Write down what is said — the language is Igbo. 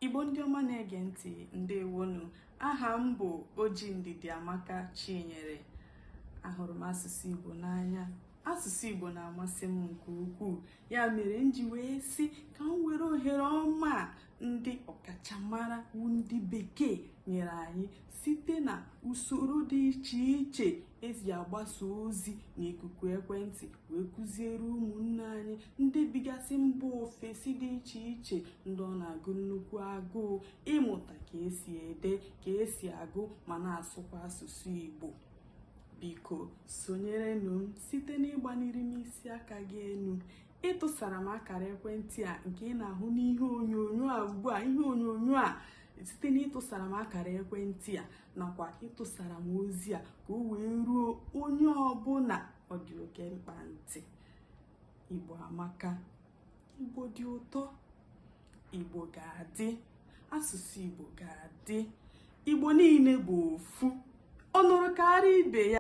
Igbo ndị ọma na-ege ntị, ndewonu. Aha m bụ OJI NDIDIAMAKA CHINYERE. Ahụrụ m asụsụ Igbo n'anya. Asụsụ Igbo na-amasị m nke ukwuu. Ya mere m ji wee sị ka m were ohere ọma ndị ọkachamara ndị bekee nyere anyị site na usoro dị iche iche esi agbasa ozi n'ikuku ekwentị wee kụziere ụmụnne anyị ndị bigasị mba ofesi dị iche iche ndị ọ na-agụ nnukwu agụụ ịmụta ka esi ede, ka esi agụ ma na-asụkwa asụsụ Igbo. Biko sonyerenụ m site n'ịgbaniri m isi aka gị enu. Ịtụsara m akara ekwentị a nke ị na-ahụ n'ihe onyonyo a ugbu a, ihe onyonyo a, site n'ịtụsara m akara ekwentị a nakwa ịtụsara m ozi a ka o wee ruo onye ọbụla ọ dị oke mkpa ntị. Igbo amaka, Igbo dị ụtọ, Igbo ga-adị, asụsụ Igbo ga-adị, Igbo niile bụ ofu, ọ nụrụ karịa ibe ya.